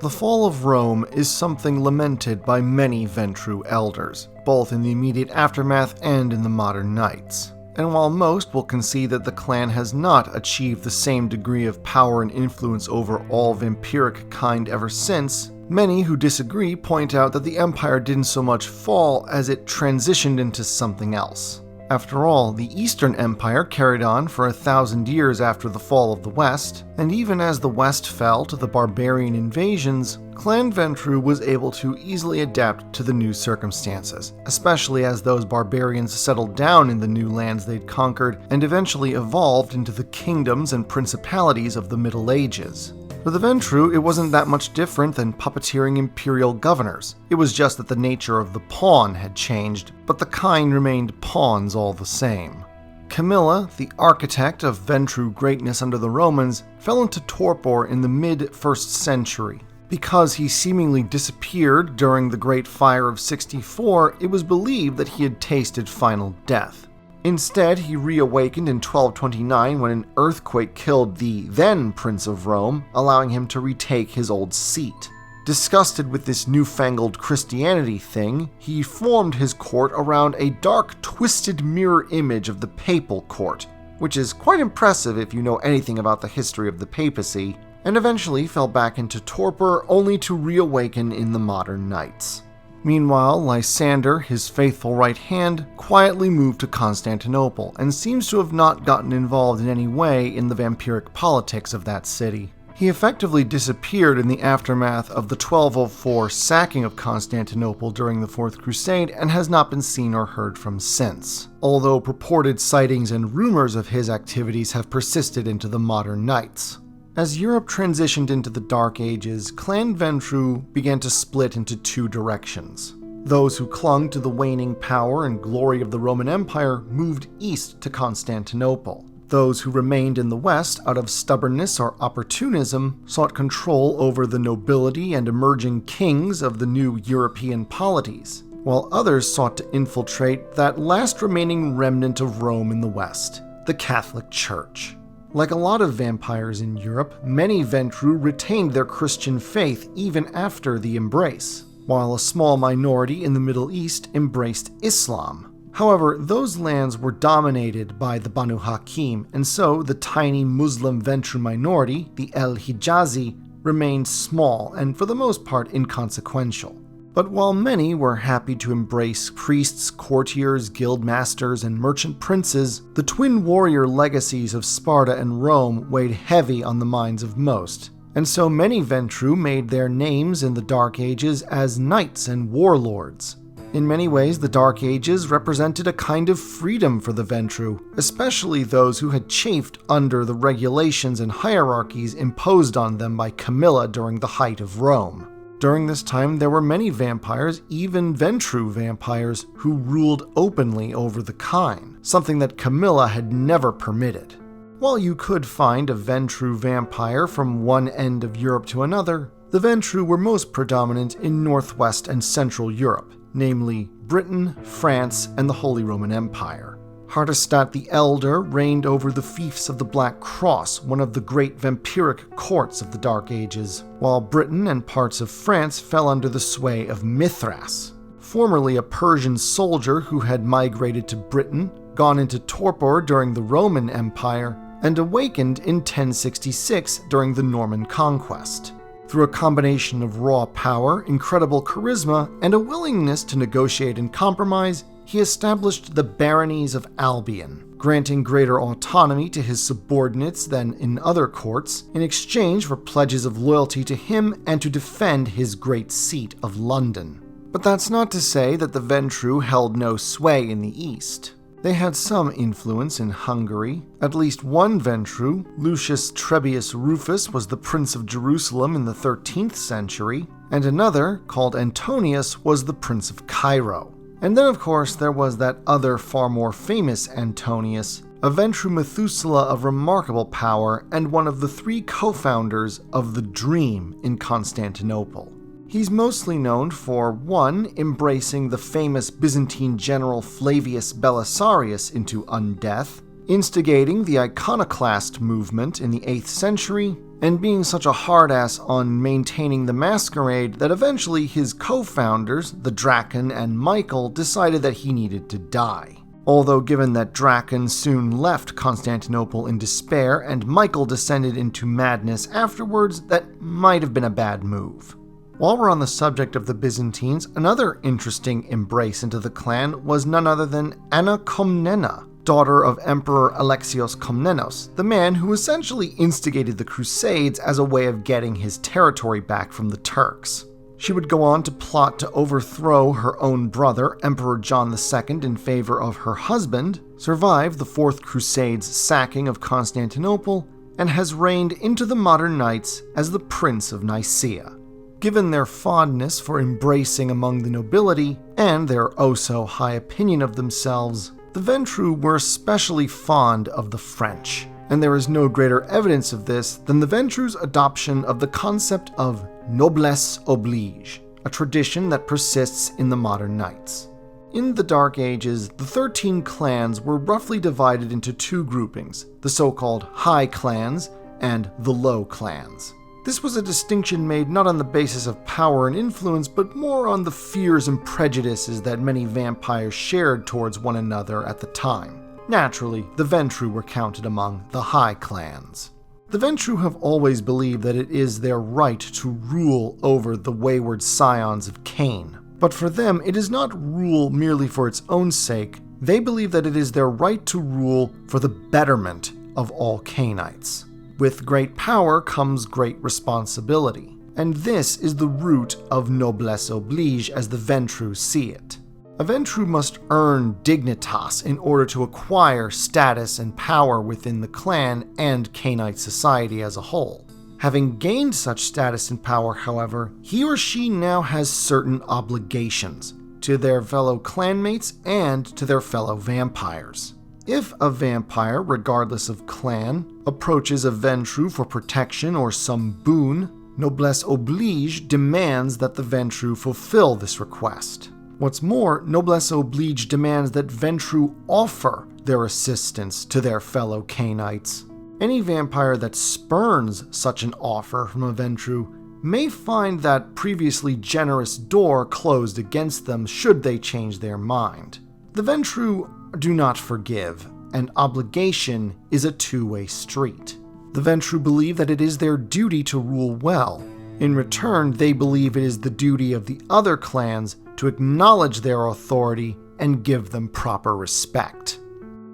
The fall of Rome is something lamented by many Ventrue elders, both in the immediate aftermath and in the modern Knights. And while most will concede that the clan has not achieved the same degree of power and influence over all vampiric kind ever since, many who disagree point out that the empire didn't so much fall as it transitioned into something else. After all, the Eastern Empire carried on for 1,000 years after the fall of the West, and even as the West fell to the barbarian invasions, Clan Ventrue was able to easily adapt to the new circumstances, especially as those barbarians settled down in the new lands they'd conquered and eventually evolved into the kingdoms and principalities of the Middle Ages. For the Ventrue, it wasn't that much different than puppeteering imperial governors. It was just that the nature of the pawn had changed, but the kyne remained pawns all the same. Camilla, the architect of Ventrue greatness under the Romans, fell into torpor in the mid-1st century. Because he seemingly disappeared during the Great Fire of 64, it was believed that he had tasted final death. Instead, he reawakened in 1229 when an earthquake killed the then Prince of Rome, allowing him to retake his old seat. Disgusted with this newfangled Christianity thing, he formed his court around a dark, twisted mirror image of the papal court, which is quite impressive if you know anything about the history of the papacy, and eventually fell back into torpor only to reawaken in the modern Knights. Meanwhile, Lysander, his faithful right hand, quietly moved to Constantinople and seems to have not gotten involved in any way in the vampiric politics of that city. He effectively disappeared in the aftermath of the 1204 sacking of Constantinople during the Fourth Crusade and has not been seen or heard from since, although purported sightings and rumors of his activities have persisted into the modern Knights. As Europe transitioned into the Dark Ages, Clan Ventrue began to split into two directions. Those who clung to the waning power and glory of the Roman Empire moved east to Constantinople. Those who remained in the West out of stubbornness or opportunism sought control over the nobility and emerging kings of the new European polities, while others sought to infiltrate that last remaining remnant of Rome in the West, the Catholic Church. Like a lot of vampires in Europe, many Ventrue retained their Christian faith even after the embrace, while a small minority in the Middle East embraced Islam. However, those lands were dominated by the Banu Hakim, and so the tiny Muslim Ventrue minority, the El Hijazi, remained small and for the most part inconsequential. But while many were happy to embrace priests, courtiers, guild masters, and merchant princes, the twin warrior legacies of Sparta and Rome weighed heavy on the minds of most, and so many Ventrue made their names in the Dark Ages as knights and warlords. In many ways, the Dark Ages represented a kind of freedom for the Ventrue, especially those who had chafed under the regulations and hierarchies imposed on them by Camilla during the height of Rome. During this time, there were many vampires, even Ventrue vampires, who ruled openly over the kyne, something that Camilla had never permitted. While you could find a Ventrue vampire from one end of Europe to another, the Ventrue were most predominant in northwest and central Europe, namely Britain, France, and the Holy Roman Empire. Hardestat the Elder reigned over the fiefs of the Black Cross, one of the great vampiric courts of the Dark Ages, while Britain and parts of France fell under the sway of Mithras, formerly a Persian soldier who had migrated to Britain, gone into torpor during the Roman Empire, and awakened in 1066 during the Norman Conquest. Through a combination of raw power, incredible charisma, and a willingness to negotiate and compromise, he established the baronies of Albion, granting greater autonomy to his subordinates than in other courts, in exchange for pledges of loyalty to him and to defend his great seat of London. But that's not to say that the Ventrue held no sway in the East. They had some influence in Hungary. At least one Ventrue, Lucius Trebius Rufus, was the Prince of Jerusalem in the 13th century, and another, called Antonius, was the Prince of Cairo. And then, of course, there was that other far more famous Antonius, a Ventrue Methuselah of remarkable power and one of the three co-founders of the Dream in Constantinople. He's mostly known for 1. Embracing the famous Byzantine general Flavius Belisarius into undeath, instigating the iconoclast movement in the 8th century, and being such a hard-ass on maintaining the Masquerade that eventually his co-founders, the Draken and Michael, decided that he needed to die. Although given that Draken soon left Constantinople in despair and Michael descended into madness afterwards, that might have been a bad move. While we're on the subject of the Byzantines, another interesting embrace into the clan was none other than Anna Komnena, daughter of Emperor Alexios Komnenos, the man who essentially instigated the Crusades as a way of getting his territory back from the Turks. She would go on to plot to overthrow her own brother, Emperor John II, in favor of her husband, survive the Fourth Crusade's sacking of Constantinople, and has reigned into the modern Knights as the Prince of Nicaea. Given their fondness for embracing among the nobility, and their oh-so-high opinion of themselves, the Ventrue were especially fond of the French, and there is no greater evidence of this than the Ventrue's adoption of the concept of noblesse oblige, a tradition that persists in the modern Knights. In the Dark Ages, the 13 clans were roughly divided into two groupings, the so-called High Clans and the Low Clans. This was a distinction made not on the basis of power and influence, but more on the fears and prejudices that many vampires shared towards one another at the time. Naturally, the Ventrue were counted among the High Clans. The Ventrue have always believed that it is their right to rule over the wayward scions of Cain. But for them, it is not rule merely for its own sake. They believe that it is their right to rule for the betterment of all Cainites. With great power comes great responsibility, and this is the root of noblesse oblige as the Ventrue see it. A Ventrue must earn dignitas in order to acquire status and power within the clan and Cainite society as a whole. Having gained such status and power, however, he or she now has certain obligations to their fellow clanmates and to their fellow vampires. If a vampire, regardless of clan, approaches a Ventrue for protection or some boon, noblesse oblige demands that the Ventrue fulfill this request. What's more, noblesse oblige demands that Ventrue offer their assistance to their fellow Cainites. Any vampire that spurns such an offer from a Ventrue may find that previously generous door closed against them should they change their mind. The Ventrue do not forgive, and obligation is a two-way street. The Ventrue believe that it is their duty to rule well. In return, they believe it is the duty of the other clans to acknowledge their authority and give them proper respect.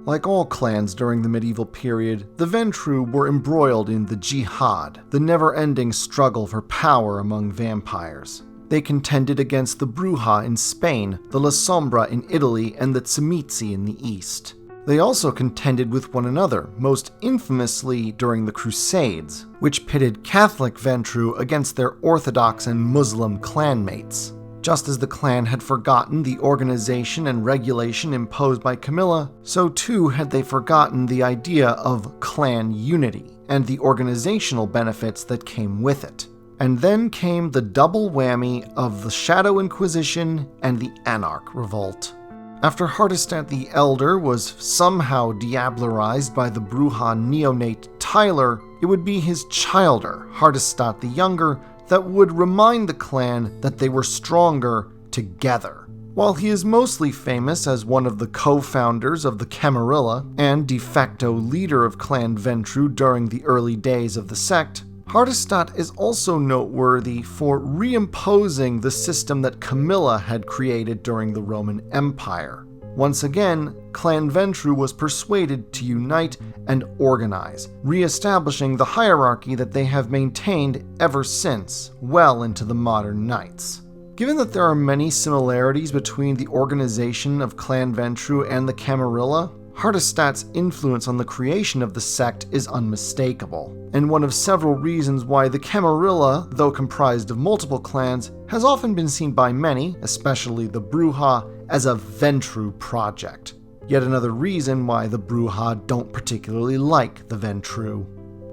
Like all clans during the medieval period, the Ventrue were embroiled in the jihad, the never-ending struggle for power among vampires. They contended against the Bruja in Spain, the La Sombra in Italy, and the Tzimitzi in the east. They also contended with one another, most infamously during the Crusades, which pitted Catholic Ventrue against their Orthodox and Muslim clanmates. Just as the clan had forgotten the organization and regulation imposed by Camilla, so too had they forgotten the idea of clan unity and the organizational benefits that came with it. And then came the double whammy of the Shadow Inquisition and the Anarch Revolt. After Hardestat the Elder was somehow diablerized by the Bruja neonate Tyler, it would be his childer, Hardestat the Younger, that would remind the clan that they were stronger together. While he is mostly famous as one of the co-founders of the Camarilla and de facto leader of Clan Ventrue during the early days of the sect, Hardestat is also noteworthy for reimposing the system that Camilla had created during the Roman Empire. Once again, Clan Ventrue was persuaded to unite and organize, re-establishing the hierarchy that they have maintained ever since, well into the modern Knights. Given that there are many similarities between the organization of Clan Ventrue and the Camarilla, Hardestat's influence on the creation of the sect is unmistakable, and one of several reasons why the Camarilla, though comprised of multiple clans, has often been seen by many, especially the Bruja, as a Ventrue project. Yet another reason why the Bruja don't particularly like the Ventrue.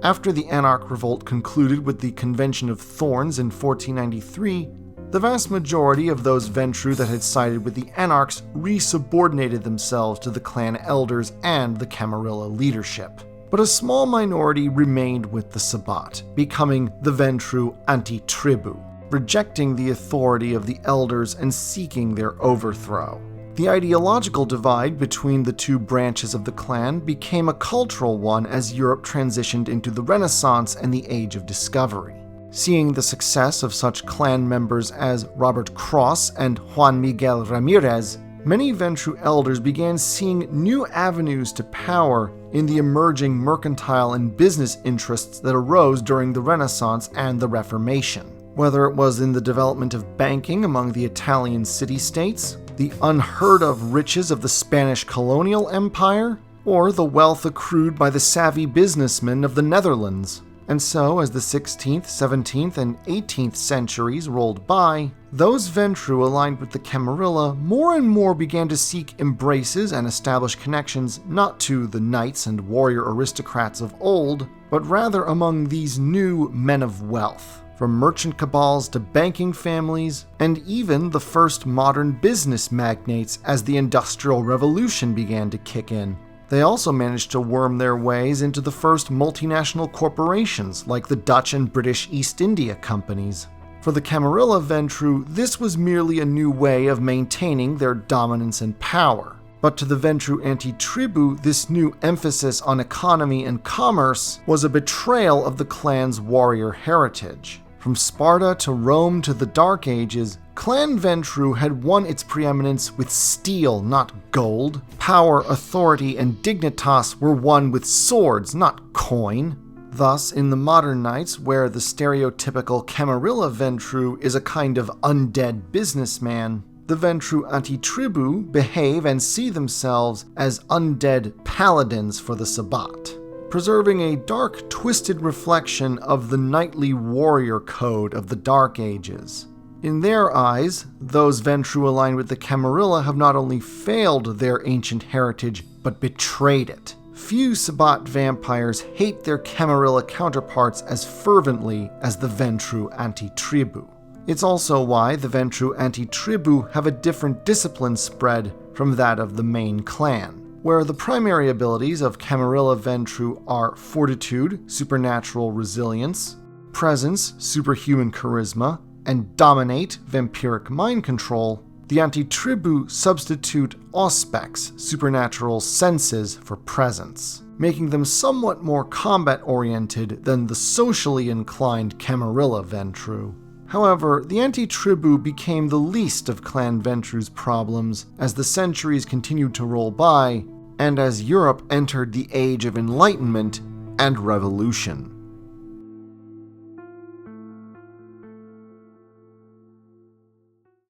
After the Anarch Revolt concluded with the Convention of Thorns in 1493, The vast majority of those Ventrue that had sided with the Anarchs resubordinated themselves to the clan elders and the Camarilla leadership. But a small minority remained with the Sabbat, becoming the Ventrue Antitribu, rejecting the authority of the elders and seeking their overthrow. The ideological divide between the two branches of the clan became a cultural one as Europe transitioned into the Renaissance and the Age of Discovery. Seeing the success of such clan members as Robert Cross and Juan Miguel Ramirez, many Ventrue elders began seeing new avenues to power in the emerging mercantile and business interests that arose during the Renaissance and the Reformation. Whether it was in the development of banking among the Italian city-states, the unheard-of riches of the Spanish colonial empire, or the wealth accrued by the savvy businessmen of the Netherlands. And so, as the 16th, 17th, and 18th centuries rolled by, those Ventrue aligned with the Camarilla more and more began to seek embraces and establish connections not to the knights and warrior aristocrats of old, but rather among these new men of wealth, from merchant cabals to banking families, and even the first modern business magnates as the Industrial Revolution began to kick in. They also managed to worm their ways into the first multinational corporations like the Dutch and British East India companies. For the Camarilla Ventrue, this was merely a new way of maintaining their dominance and power. But to the Ventrue Antitribu, this new emphasis on economy and commerce was a betrayal of the clan's warrior heritage. From Sparta to Rome to the Dark Ages, Clan Ventrue had won its preeminence with steel, not gold. Power, authority, and dignitas were won with swords, not coin. Thus, in the modern Knights, where the stereotypical Camarilla Ventrue is a kind of undead businessman, the Ventrue Antitribu behave and see themselves as undead paladins for the Sabbat, preserving a dark, twisted reflection of the knightly warrior code of the Dark Ages. In their eyes, those Ventrue aligned with the Camarilla have not only failed their ancient heritage, but betrayed it. Few Sabbat vampires hate their Camarilla counterparts as fervently as the Ventrue Antitribu. It's also why the Ventrue Antitribu have a different discipline spread from that of the main clan, where the primary abilities of Camarilla Ventrue are Fortitude, supernatural resilience, Presence, superhuman charisma, and Dominate, vampiric mind control. The Antitribu substitute Auspex, supernatural senses, for presence, making them somewhat more combat-oriented than the socially inclined Camarilla Ventrue. However, the Antitribu became the least of Clan Ventrue's problems as the centuries continued to roll by, and as Europe entered the Age of Enlightenment and Revolution.